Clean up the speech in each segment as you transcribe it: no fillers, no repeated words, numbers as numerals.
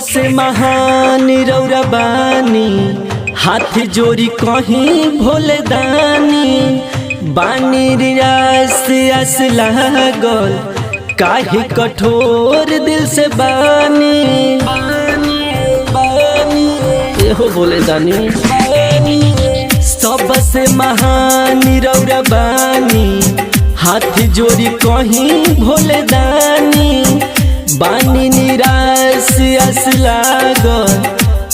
सबसे महान रौरा बानी, हाथ जोड़ी कहीं भोले दानी। बानी रियास आस लागल, काहे कठोर दिल से बानी। हो भोले दानी, सबसे महान रौरा बानी, हाथ जोड़ी कहीं भोले दानी। बानी निराश आस लागल,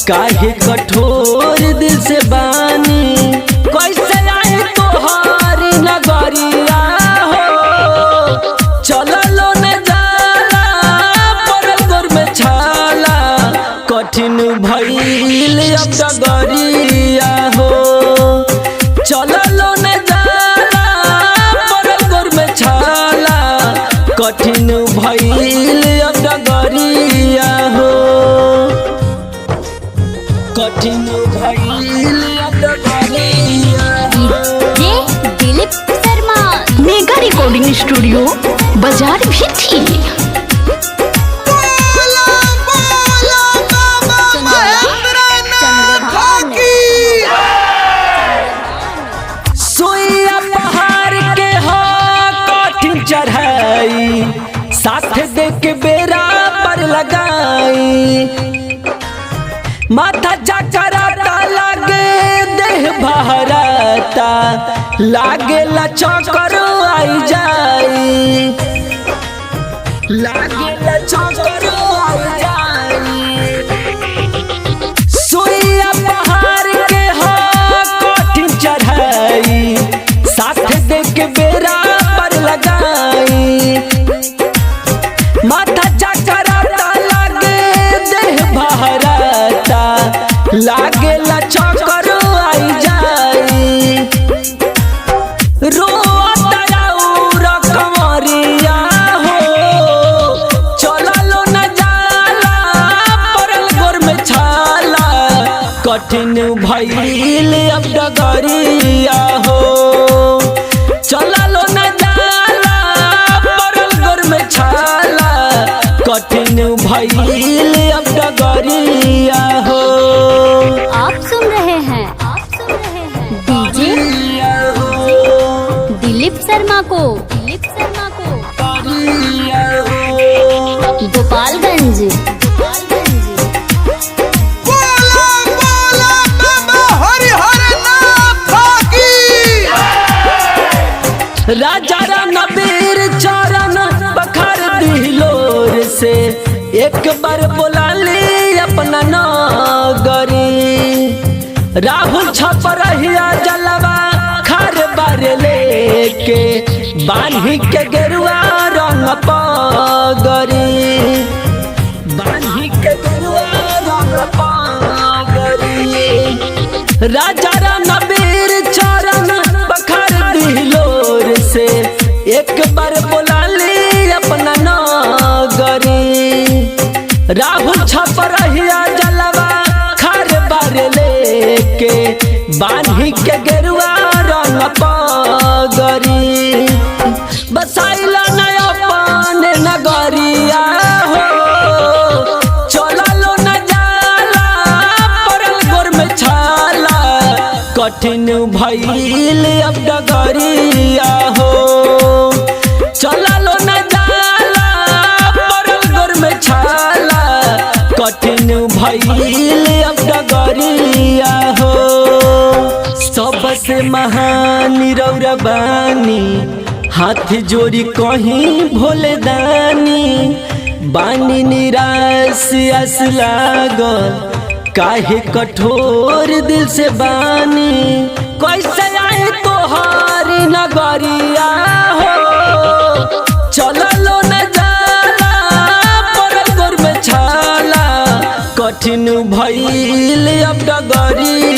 काहे कठोर दिल से बानी। कैसे आए तोहारी नगरिया हो, चललो न जाला पड़ल गोर में छाला। कठिन भइल अब डगरिया हो, चललो न जाला पड़ल गोर में छाला। कठिन भइल अब डगरिया हो, कठिन भइल अब डगरिया हो। Dilip Sharma mega recording studio बाजार भी थी। सोया पहाड़ के हो कठिन चढ़ाई, साथ दे के बेरा पर लगाई। माथा चकराता लागे देह बहराता, लागे ला चक्कर आई जाई, लागे ला चक्कर आई जाई। सोया पहाड़ के हो कठिन चढ़ाई, साथ दे के बेरा पर लगाई। माथा चकराता लागे देह बहराता, लागे ला चक्कर आई जाई। रोता और कमरिया हो, चललो न जाला पड़ल गोर में छाला। कठिन भइल अब डगरिया हो, चललो न जाला पड़ल गोर में छाला। कठिन भइल अब डगरिया हो। आप सुन रहे हैं डीजे दिलीप शर्मा को गोपालगंज। राजा रणबीर चरण बखर दिलोर से, एक बार बोला ले अपना नगरी। राहुल छप रहिया जलवा खार बार लेके, बान्ही के गेरुआ रंग पगरी, बान्ही के गेरुआ रंग पगरी। राजा रणबीर चरण बखर दिलोर से, एक बार बोला ले अपना नगरी। राहुल छप रहिया जलवा खार बार लेके, बान्ही के गेरुआ रंग पगरी। बसाइला नय अपन नगरिया हो, चललो न जाला पड़ल गोर में छाला। कठिन भइल अब डगरिया हो, चललो न जाला पड़ल गोर में छाला। कठिन भइल अब डगरिया हो। सबसे महान रौरा बानी, हाथ जोड़ी कहीं भोले दानी। बानी निराश आस लागल, काहे कठोर दिल से बानी। कैसे आए तोहारी नगरिया हो, चललो न जाला पड़ल गोर में छाला। कठिन भइल अब डगरिया